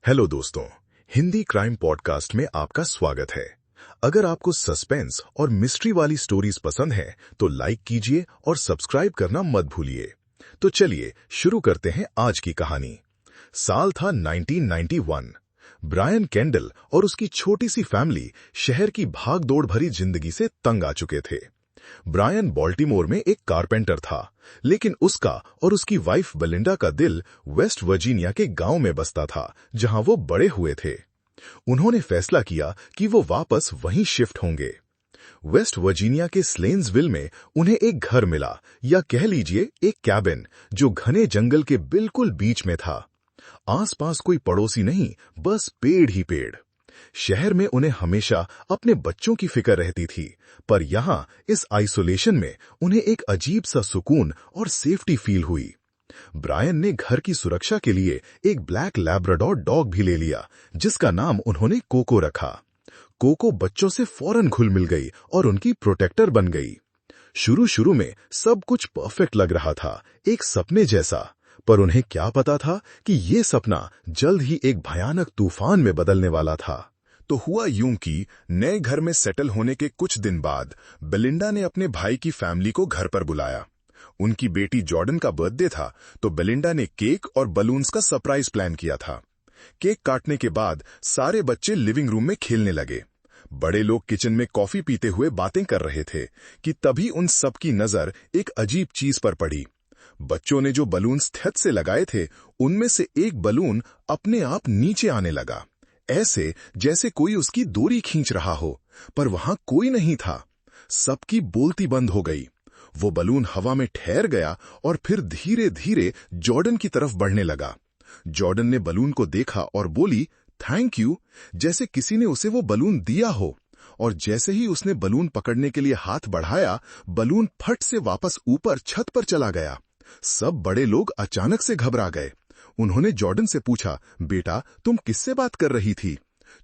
Hello दोस्तों, Hindi crime podcast में आपका स्वागत है। अगर आपको सस्पेंस और मिस्ट्री वाली स्टोरीज पसंद है तो लाइक कीजिए और सब्सक्राइब करना मत भूलिए। तो चलिए शुरू करते हैं आज की कहानी। साल था 1991। ब्रायन केंडल और उसकी छोटी सी फैमिली शहर की भागदौड़ भरी जिंदगी से तंग आ चुके थे। ब्रायन बॉल्टिमोर में एक कारपेंटर था, लेकिन उसका और उसकी वाइफ बेलिंडा का दिल वेस्ट वर्जीनिया के गांव में बसता था, जहां वो बड़े हुए थे। उन्होंने फैसला किया कि वो वापस वहीं शिफ्ट होंगे। वेस्ट वर्जीनिया के स्लेन्सविल में उन्हें एक घर मिला, या कह लीजिए एक कैबिन, जो घने जंगल के बिल्कुल बीच में था। आसपास कोई पड़ोसी नहीं, बस पेड़ ही पेड़। शहर में उन्हें हमेशा अपने बच्चों की फिक्र रहती थी, पर यहाँ इस आइसोलेशन में उन्हें एक अजीब सा सुकून और सेफ्टी फील हुई। ब्रायन ने घर की सुरक्षा के लिए एक ब्लैक लैब्राडोर डॉग भी ले लिया, जिसका नाम उन्होंने कोको रखा। कोको बच्चों से फौरन घुल मिल गई और उनकी प्रोटेक्टर बन गई। शुरू शुरू में सब कुछ परफेक्ट लग रहा था, एक सपने जैसा। पर उन्हें क्या पता था कि ये सपना जल्द ही एक भयानक तूफान में बदलने वाला था। तो हुआ यूं कि नए घर में सेटल होने के कुछ दिन बाद बेलिंडा ने अपने भाई की फैमिली को घर पर बुलाया। उनकी बेटी जॉर्डन का बर्थडे था, तो बेलिंडा ने केक और बलून्स का सरप्राइज प्लान किया था। केक काटने के बाद सारे बच्चे लिविंग रूम में खेलने लगे। बड़े लोग किचन में कॉफी पीते हुए बातें कर रहे थे कि तभी उन सब की नजर एक अजीब चीज पर पड़ी। बच्चों ने जो बलून्स छत से लगाए थे, उनमें से एक बलून अपने आप नीचे आने लगा, ऐसे जैसे कोई उसकी डोरी खींच रहा हो, पर वहां कोई नहीं था। सबकी बोलती बंद हो गई। वो बलून हवा में ठहर गया और फिर धीरे धीरे जॉर्डन की तरफ बढ़ने लगा। जॉर्डन ने बलून को देखा और बोली, थैंक यू, जैसे किसी ने उसे वो बलून दिया हो। और जैसे ही उसने बलून पकड़ने के लिए हाथ बढ़ाया, बलून फट से वापस ऊपर छत पर चला गया। सब बड़े लोग अचानक से घबरा गए। उन्होंने जॉर्डन से पूछा, बेटा तुम किससे बात कर रही थी?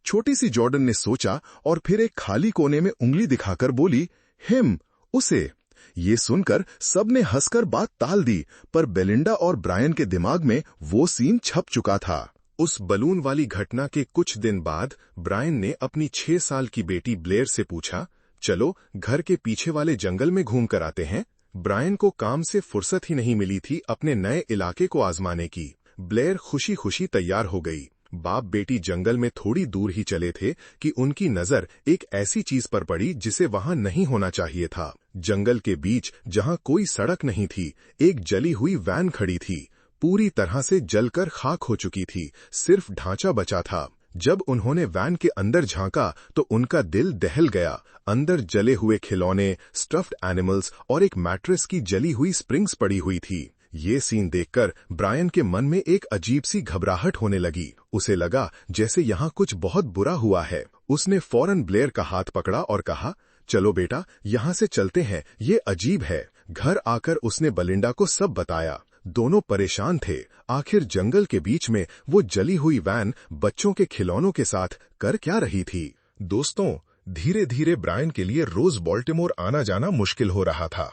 छोटी सी जॉर्डन ने सोचा और फिर एक खाली कोने में उंगली दिखाकर बोली, हिम, उसे। ये सुनकर सबने हंसकर बात टाल दी, पर बेलिंडा और ब्रायन के दिमाग में वो सीन छप चुका था। उस बलून वाली घटना के कुछ दिन बाद ब्रायन ने अपनी 6 साल की बेटी ब्लेयर से पूछा, चलो घर के पीछे वाले जंगल में घूम कर आते हैं। ब्रायन को काम से फुर्सत ही नहीं मिली थी अपने नए इलाके को आजमाने की। ब्लेयर खुशी खुशी तैयार हो गई। बाप बेटी जंगल में थोड़ी दूर ही चले थे कि उनकी नजर एक ऐसी चीज पर पड़ी जिसे वहां नहीं होना चाहिए था। जंगल के बीच, जहां कोई सड़क नहीं थी, एक जली हुई वैन खड़ी थी। पूरी तरह से जलकर खाक हो चुकी थी, सिर्फ ढांचा बचा था। जब उन्होंने वैन के अंदर झांका तो उनका दिल दहल गया। अंदर जले हुए खिलौने, स्टफ्ड एनिमल्स और एक मैट्रेस की जली हुई स्प्रिंग्स पड़ी हुई थी। ये सीन देखकर ब्रायन के मन में एक अजीब सी घबराहट होने लगी। उसे लगा जैसे यहाँ कुछ बहुत बुरा हुआ है। उसने फौरन ब्लेयर का हाथ पकड़ा और कहा, चलो बेटा यहाँ से चलते हैं, ये अजीब है। घर आकर उसने बेलिंडा को सब बताया। दोनों परेशान थे। आखिर जंगल के बीच में वो जली हुई वैन बच्चों के खिलौनों के साथ कर क्या रही थी? दोस्तों, धीरे धीरे ब्रायन के लिए रोज बॉल्टिमोर आना जाना मुश्किल हो रहा था।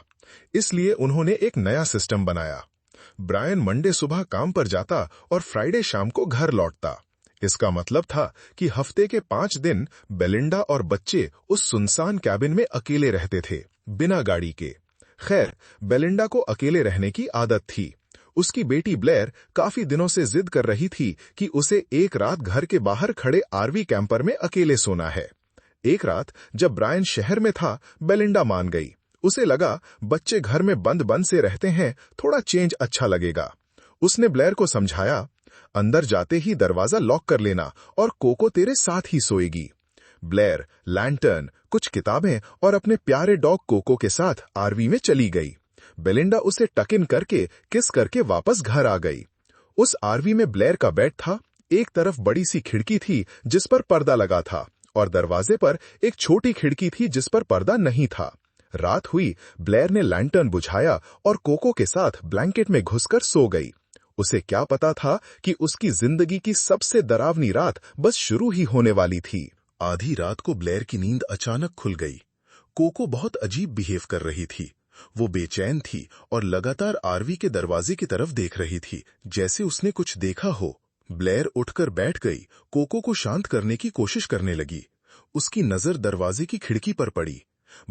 इसलिए उन्होंने एक नया सिस्टम बनाया। ब्रायन मंडे सुबह काम पर जाता और फ्राइडे शाम को घर लौटता। इसका मतलब था कि हफ्ते के 5 दिन बेलिंडा और बच्चे उस सुनसान कैबिन में अकेले रहते थे, बिना गाड़ी के। खैर, बेलिंडा को अकेले रहने की आदत थी। उसकी बेटी ब्लेयर काफी दिनों से जिद कर रही थी कि उसे एक रात घर के बाहर खड़े आरवी कैंपर में अकेले सोना है। एक रात जब ब्रायन शहर में था, बेलिंडा मान गई। उसे लगा बच्चे घर में बंद बंद से रहते हैं, थोड़ा चेंज अच्छा लगेगा। उसने ब्लेयर को समझाया, अंदर जाते ही दरवाजा लॉक कर लेना और कोको तेरे साथ ही सोएगी। ब्लेयर लैंटर्न, कुछ किताबें और अपने प्यारे डॉग कोको के साथ आरवी में चली गई। बेलिंडा उसे टक इन करके किस करके वापस घर आ गई। उस आरवी में ब्लेयर का बेड था। एक तरफ बड़ी सी खिड़की थी जिस पर पर्दा लगा था, और दरवाजे पर एक छोटी खिड़की थी जिस पर पर्दा नहीं था। रात हुई, ब्लेयर ने लैंटर्न बुझाया और कोको के साथ ब्लैंकेट में घुसकर सो गई। उसे क्या पता था कि उसकी जिंदगी की सबसे डरावनी रात बस शुरू ही होने वाली थी। आधी रात को ब्लेयर की नींद अचानक खुल गई। कोको बहुत अजीब बिहेव कर रही थी। वो बेचैन थी और लगातार आरवी के दरवाजे की तरफ देख रही थी, जैसे उसने कुछ देखा हो। ब्लेयर उठकर बैठ गई, कोको को शांत करने की कोशिश करने लगी। उसकी नजर दरवाजे की खिड़की पर पड़ी।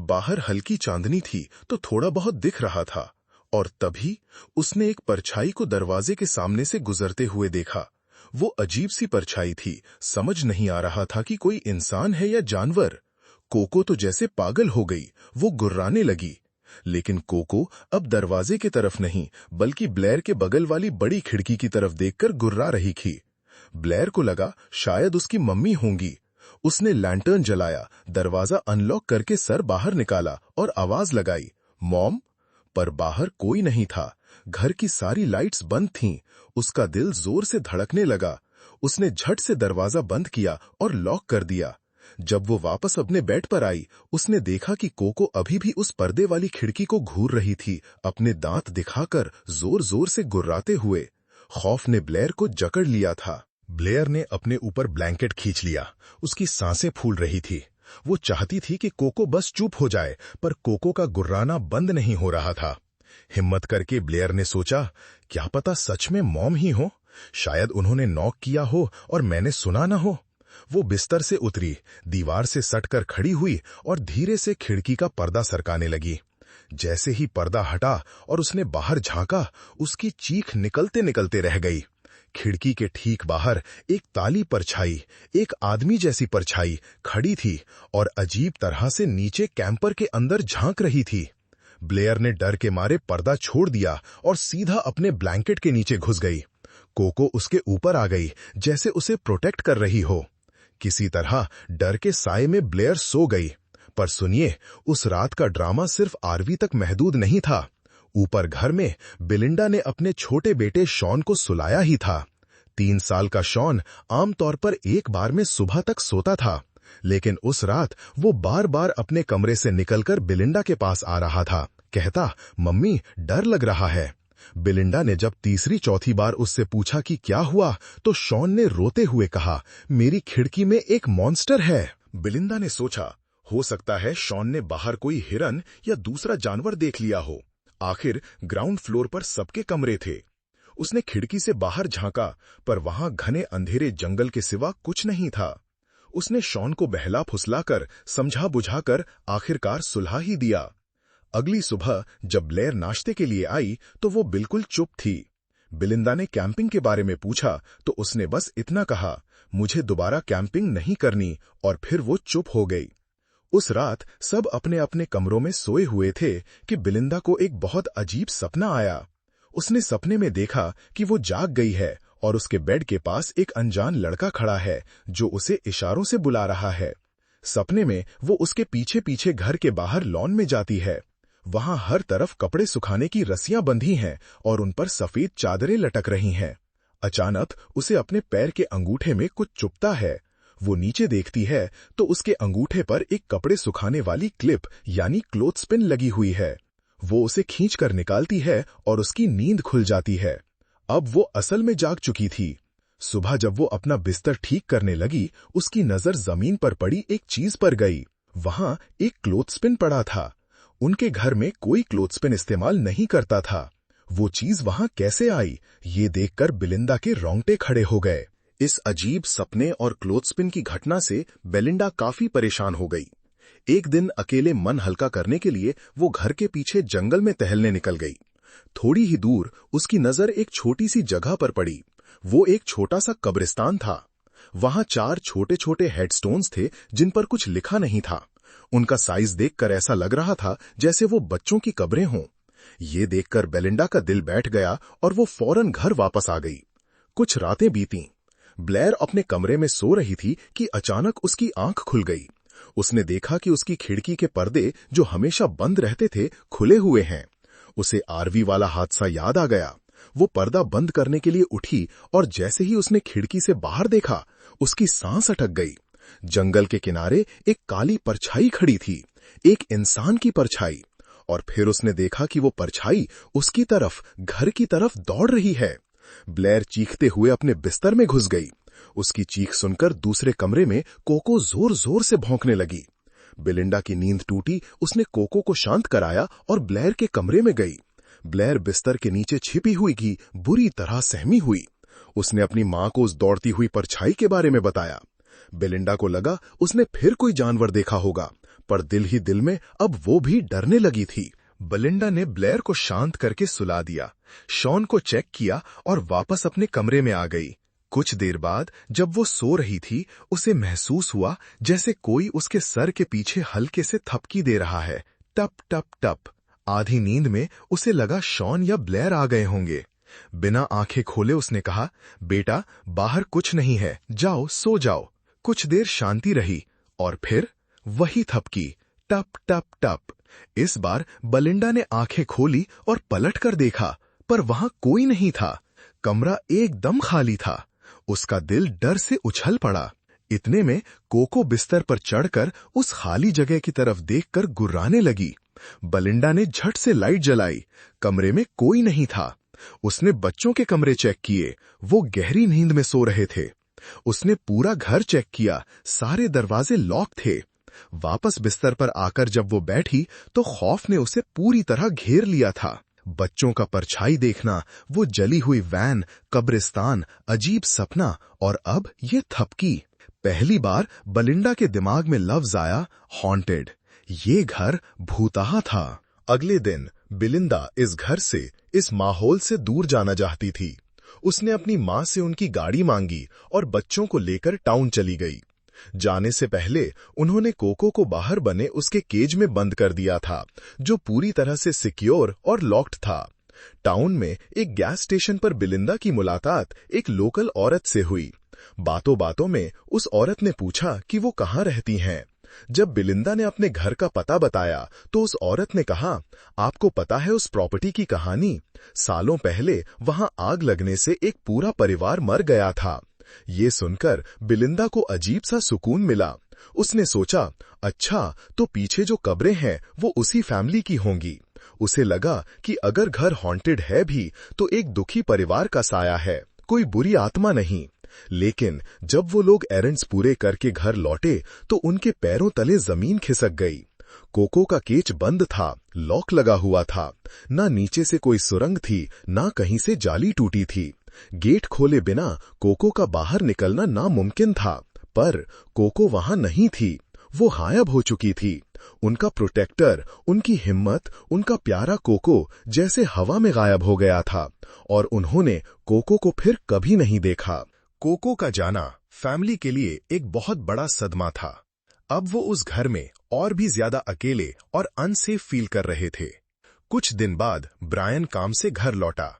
बाहर हल्की चांदनी थी तो थोड़ा बहुत दिख रहा था, और तभी उसने एक परछाई को दरवाजे के सामने से गुजरते हुए देखा। वो अजीब सी परछाई थी, समझ नहीं आ रहा था कि कोई इंसान है या जानवर। कोको तो जैसे पागल हो गई, वो गुर्राने लगी। लेकिन कोको अब दरवाजे की तरफ नहीं, बल्कि ब्लेयर के बगल वाली बड़ी खिड़की की तरफ देखकर गुर्रा रही थी। ब्लेयर को लगा शायद उसकी मम्मी होंगी। उसने लैंटर्न जलाया, दरवाजा अनलॉक करके सर बाहर निकाला और आवाज लगाई, मॉम। पर बाहर कोई नहीं था। घर की सारी लाइट्स बंद थीं। उसका दिल जोर से धड़कने लगा। उसने झट से दरवाजा बंद किया और लॉक कर दिया। जब वो वापस अपने बेड पर आई, उसने देखा कि कोको अभी भी उस पर्दे वाली खिड़की को घूर रही थी, अपने दांत दिखाकर जोर जोर से गुर्राते हुए। खौफ ने ब्लेयर को जकड़ लिया था। ब्लेयर ने अपने ऊपर ब्लैंकेट खींच लिया। उसकी सांसें फूल रही थी। वो चाहती थी कि कोको बस चुप हो जाए, पर कोको का गुर्राना बंद नहीं हो रहा था। हिम्मत करके ब्लेयर ने सोचा, क्या पता सच में मॉम ही हो। शायद उन्होंने नॉक किया हो और मैंने सुना ना हो। वो बिस्तर से उतरी, दीवार से सटकर खड़ी हुई और धीरे से खिड़की का पर्दा सरकाने लगी। जैसे ही पर्दा हटा और उसने बाहर झांका, उसकी चीख निकलते निकलते रह गई। खिड़की के ठीक बाहर एक ताली परछाई, एक आदमी जैसी परछाई खड़ी थी और अजीब तरह से नीचे कैंपर के अंदर झांक रही थी। ब्लेयर ने डर के मारे पर्दा छोड़ दिया और सीधा अपने ब्लैंकेट के नीचे घुस गई। कोको उसके ऊपर आ गई, जैसे उसे प्रोटेक्ट कर रही हो। किसी तरह डर के साए में ब्लेयर सो गई। पर सुनिए, उस रात का ड्रामा सिर्फ आरवी तक महदूद नहीं था। ऊपर घर में बिलिंडा ने अपने छोटे बेटे शॉन को सुलाया ही था। 3 साल का शॉन आमतौर पर एक बार में सुबह तक सोता था, लेकिन उस रात वो बार बार अपने कमरे से निकलकर बिलिंडा के पास आ रहा था, कहता, मम्मी डर लग रहा है। बिलिंडा ने जब तीसरी चौथी बार उससे पूछा कि क्या हुआ, तो शॉन ने रोते हुए कहा, मेरी खिड़की में एक मॉन्स्टर है। बिलिंडा ने सोचा, हो सकता है शॉन ने बाहर कोई हिरन या दूसरा जानवर देख लिया हो। आखिर ग्राउंड फ्लोर पर सबके कमरे थे। उसने खिड़की से बाहर झांका, पर वहां घने अंधेरे जंगल के सिवा कुछ नहीं था। उसने शॉन को बहला फुसलाकर, समझा बुझाकर आखिरकार सुलहा ही दिया। अगली सुबह जब ब्लेयर नाश्ते के लिए आई तो वो बिल्कुल चुप थी। बिलिंदा ने कैंपिंग के बारे में पूछा तो उसने बस इतना कहा, मुझे दोबारा कैंपिंग नहीं करनी, और फिर वो चुप हो गई। उस रात सब अपने अपने कमरों में सोए हुए थे कि बिलिंदा को एक बहुत अजीब सपना आया। उसने सपने में देखा कि वो जाग गई है और उसके बेड के पास एक अनजान लड़का खड़ा है जो उसे इशारों से बुला रहा है। सपने में वो उसके पीछे पीछे घर के बाहर लॉन में जाती है। वहां हर तरफ कपड़े सुखाने की रस्सियां बंधी हैं और उन पर सफेद चादरें लटक रही हैं। अचानक उसे अपने पैर के अंगूठे में कुछ चुभता है। वो नीचे देखती है तो उसके अंगूठे पर एक कपड़े सुखाने वाली क्लिप यानी क्लोथस्पिन लगी हुई है। वो उसे खींचकर निकालती है और उसकी नींद खुल जाती है। अब वो असल में जाग चुकी थी। सुबह जब वो अपना बिस्तर ठीक करने लगी, उसकी नजर जमीन पर पड़ी एक चीज पर गई। वहां एक क्लोथस्पिन पड़ा था। उनके घर में कोई क्लोथस्पिन इस्तेमाल नहीं करता था। वो चीज वहां कैसे आई, ये देखकर बिलिंदा के रोंगटे खड़े हो गए। इस अजीब सपने और क्लोथस्पिन की घटना से बेलिंडा काफी परेशान हो गई। एक दिन अकेले मन हल्का करने के लिए वो घर के पीछे जंगल में टहलने निकल गई। थोड़ी ही दूर उसकी नजर एक छोटी सी जगह पर पड़ी। वो एक छोटा सा कब्रिस्तान था। वहां 4 छोटे छोटे हेडस्टोन्स थे जिन पर कुछ लिखा नहीं था। उनका साइज देखकर ऐसा लग रहा था जैसे वो बच्चों की कब्रें हों। ये देखकर बेलिंडा का दिल बैठ गया और वो फौरन घर वापस आ गई। कुछ रातें बीतीं। ब्लेयर अपने कमरे में सो रही थी कि अचानक उसकी आंख खुल गई। उसने देखा कि उसकी खिड़की के पर्दे जो हमेशा बंद रहते थे खुले हुए हैं। उसे आरवी वाला हादसा याद आ गया। वो पर्दा बंद करने के लिए उठी और जैसे ही उसने खिड़की से बाहर देखा, उसकी सांस अटक गई। जंगल के किनारे एक काली परछाई खड़ी थी, एक इंसान की परछाई। और फिर उसने देखा कि वो परछाई उसकी तरफ, घर की तरफ दौड़ रही है। ब्लेयर चीखते हुए अपने बिस्तर में घुस गई। उसकी चीख सुनकर दूसरे कमरे में कोको जोर जोर से भौंकने लगी। बिलिंडा की नींद टूटी। उसने कोको को शांत कराया और ब्लेयर के कमरे में गई। ब्लेयर बिस्तर के नीचे छिपी हुई की बुरी तरह सहमी हुई। उसने अपनी मां को उस दौड़ती हुई परछाई के बारे में बताया। बेलिंडा को लगा उसने फिर कोई जानवर देखा होगा, पर दिल ही दिल में अब वो भी डरने लगी थी। बेलिंडा ने ब्लेयर को शांत करके सुला दिया, शॉन को चेक किया और वापस अपने कमरे में आ गई। कुछ देर बाद जब वो सो रही थी, उसे महसूस हुआ जैसे कोई उसके सर के पीछे हल्के से थपकी दे रहा है, टप टप टप। आधी नींद में उसे लगा शॉन या ब्लेयर आ गए होंगे। बिना आंखें खोले उसने कहा, बेटा बाहर कुछ नहीं है, जाओ सो जाओ। कुछ देर शांति रही और फिर वही थपकी, टप टप टप। इस बार बेलिंडा ने आंखें खोली और पलट कर देखा, पर वहां कोई नहीं था। कमरा एकदम खाली था। उसका दिल डर से उछल पड़ा। इतने में कोको बिस्तर पर चढ़कर उस खाली जगह की तरफ देखकर गुर्राने लगी। बेलिंडा ने झट से लाइट जलाई। कमरे में कोई नहीं था। उसने बच्चों के कमरे चेक किए, वो गहरी नींद में सो रहे थे। उसने पूरा घर चेक किया, सारे दरवाजे लॉक थे। वापस बिस्तर पर आकर जब वो बैठी तो खौफ ने उसे पूरी तरह घेर लिया था। बच्चों का परछाई देखना, वो जली हुई वैन, कब्रिस्तान, अजीब सपना और अब ये थपकी। पहली बार बेलिंडा के दिमाग में लफ्ज आया, हॉन्टेड। ये घर भूताहा था। अगले दिन बेलिंडा इस घर से, इस माहौल से दूर जाना चाहती थी। उसने अपनी मां से उनकी गाड़ी मांगी और बच्चों को लेकर टाउन चली गई। जाने से पहले उन्होंने कोको को बाहर बने उसके केज में बंद कर दिया था, जो पूरी तरह से सिक्योर और लॉक्ड था। टाउन में एक गैस स्टेशन पर बेलिंडा की मुलाकात एक लोकल औरत से हुई। बातों बातों में उस औरत ने पूछा कि वो कहाँ रहती हैं। जब बेलिंडा ने अपने घर का पता बताया तो उस औरत ने कहा, आपको पता है उस प्रॉपर्टी की कहानी? सालों पहले वहां आग लगने से एक पूरा परिवार मर गया था। ये सुनकर बेलिंडा को अजीब सा सुकून मिला। उसने सोचा, अच्छा तो पीछे जो कब्रें हैं वो उसी फैमिली की होंगी। उसे लगा कि अगर घर हॉन्टेड है भी तो एक दुखी परिवार का साया है, कोई बुरी आत्मा नहीं। लेकिन जब वो लोग एरेंड्स पूरे करके घर लौटे तो उनके पैरों तले जमीन खिसक गई। कोको का केज बंद था, लॉक लगा हुआ था। ना नीचे से कोई सुरंग थी, ना कहीं से जाली टूटी थी। गेट खोले बिना कोको का बाहर निकलना नामुमकिन था, पर कोको वहां नहीं थी। वो गायब हो चुकी थी। उनका प्रोटेक्टर, उनकी हिम्मत, उनका प्यारा कोको जैसे हवा में गायब हो गया था और उन्होंने कोको को फिर कभी नहीं देखा। कोको का जाना फैमिली के लिए एक बहुत बड़ा सदमा था। अब वो उस घर में और भी ज्यादा अकेले और अनसेफ फील कर रहे थे। कुछ दिन बाद ब्रायन काम से घर लौटा।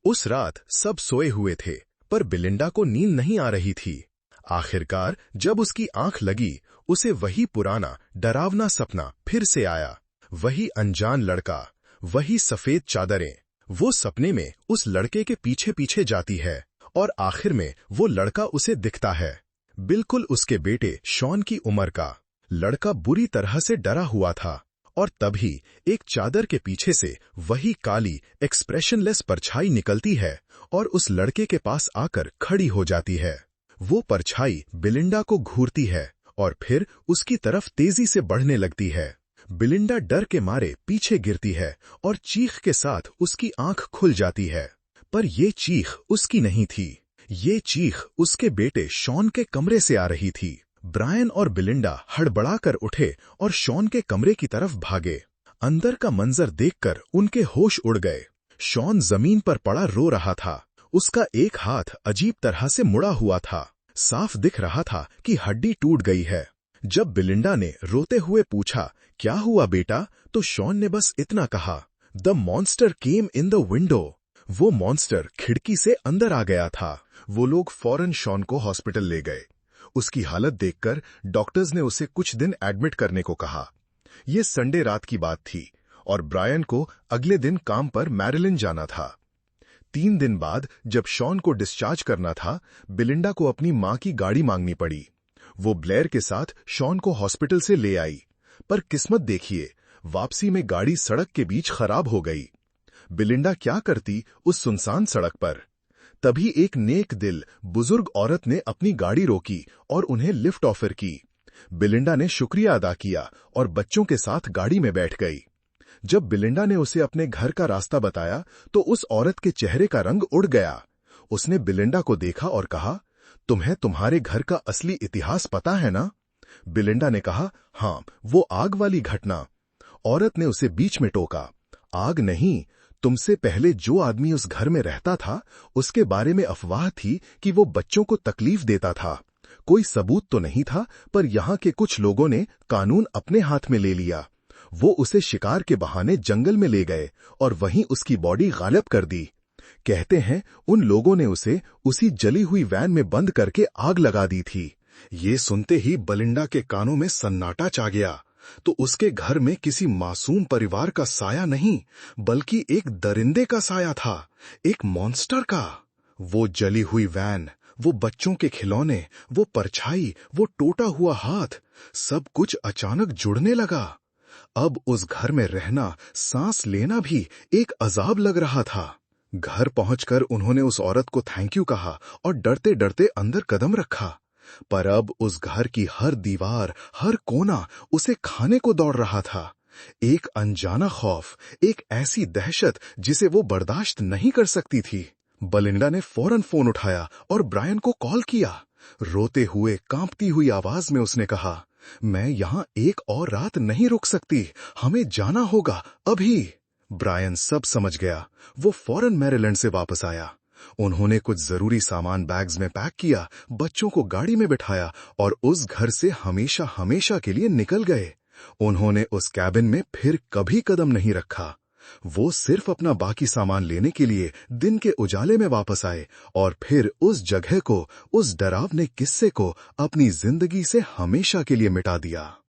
उस रात सब सोए हुए थे, पर बेलिंडा को नींद नहीं आ रही थी। आखिरकार जब उसकी आंख लगी, उसे वही पुराना डरावना सपना फिर से आया। वही अनजान लड़का, वही सफेद चादरें। वो सपने में उस लड़के के पीछे पीछे जाती है और आखिर में वो लड़का उसे दिखता है, बिल्कुल उसके बेटे शॉन की उम्र का। लड़का बुरी तरह से डरा हुआ था और तभी एक चादर के पीछे से वही काली एक्सप्रेशनलेस परछाई निकलती है और उस लड़के के पास आकर खड़ी हो जाती है। वो परछाई बेलिंडा को घूरती है और फिर उसकी तरफ तेजी से बढ़ने लगती है। बेलिंडा डर के मारे पीछे गिरती है और चीख के साथ उसकी आंख खुल जाती है। पर ये चीख उसकी नहीं थी। ये चीख उसके बेटे शॉन के कमरे से आ रही थी। ब्रायन और बेलिंडा हड़बड़ाकर उठे और शॉन के कमरे की तरफ भागे। अंदर का मंजर देखकर उनके होश उड़ गए। शॉन जमीन पर पड़ा रो रहा था। उसका एक हाथ अजीब तरह से मुड़ा हुआ था। साफ दिख रहा था कि हड्डी टूट गई है। जब बेलिंडा ने रोते हुए पूछा, क्या हुआ बेटा, तो शॉन ने बस इतना कहा, the monster came in the window. वो मॉन्स्टर खिड़की से अंदर आ गया था। वो लोग फौरन शॉन को हॉस्पिटल ले गए। उसकी हालत देखकर डॉक्टर्स ने उसे कुछ दिन एडमिट करने को कहा। ये संडे रात की बात थी और ब्रायन को अगले दिन काम पर मैरिलैंड जाना था। 3 दिन बाद जब शॉन को डिस्चार्ज करना था, बेलिंडा को अपनी मां की गाड़ी मांगनी पड़ी। वो ब्लेयर के साथ शॉन को हॉस्पिटल से ले आई, पर किस्मत देखिए, वापसी में गाड़ी सड़क के बीच खराब हो गई। बेलिंडा क्या करती उस सुनसान सड़क पर? तभी एक नेक दिल बुजुर्ग औरत ने अपनी गाड़ी रोकी और उन्हें लिफ्ट ऑफर की। बेलिंडा ने शुक्रिया अदा किया और बच्चों के साथ गाड़ी में बैठ गई। जब बेलिंडा ने उसे अपने घर का रास्ता बताया तो उस औरत के चेहरे का रंग उड़ गया। उसने बिलिंडा को देखा और कहा, तुम्हें तुम्हारे घर का असली इतिहास पता है ना? बिलिंडा ने कहा, हाँ, वो आग वाली घटना। औरत ने उसे बीच में टोका, आग नहीं, तुमसे पहले जो आदमी उस घर में रहता था उसके बारे में अफवाह थी कि वो बच्चों को तकलीफ देता था। कोई सबूत तो नहीं था, पर यहां के कुछ लोगों ने कानून अपने हाथ में ले लिया। वो उसे शिकार के बहाने जंगल में ले गए और वहीं उसकी बॉडी गायब कर दी। कहते हैं उन लोगों ने उसे उसी जली हुई वैन में बंद करके आग लगा दी थी। ये सुनते ही बलिंडा के कानों में सन्नाटा छा गया। तो उसके घर में किसी मासूम परिवार का साया नहीं, बल्कि एक दरिंदे का साया था, एक मॉन्स्टर का। वो जली हुई वैन, वो बच्चों के खिलौने, वो परछाई, वो टूटा हुआ हाथ, सब कुछ अचानक जुड़ने लगा। अब उस घर में रहना, सांस लेना भी एक अजाब लग रहा था। घर पहुंचकर उन्होंने उस औरत को थैंक यू कहा और डरते डरते अंदर कदम रखा। पर अब उस घर की हर दीवार, हर कोना उसे खाने को दौड़ रहा था। एक अनजाना खौफ, एक ऐसी दहशत जिसे वो बर्दाश्त नहीं कर सकती थी। बलिंडा ने फौरन फोन उठाया और ब्रायन को कॉल किया। रोते हुए, कांपती हुई आवाज में उसने कहा, मैं यहां एक और रात नहीं रुक सकती, हमें जाना होगा अभी। ब्रायन सब समझ गया। वो फौरन मैरीलैंड से वापस आया। उन्होंने कुछ जरूरी सामान बैग्स में पैक किया, बच्चों को गाड़ी में बिठाया और उस घर से हमेशा हमेशा के लिए निकल गए। उन्होंने उस कैबिन में फिर कभी कदम नहीं रखा। वो सिर्फ अपना बाकी सामान लेने के लिए दिन के उजाले में वापस आए और फिर उस जगह को, उस डरावने किस्से को अपनी जिंदगी से हमेशा के लिए मिटा दिया।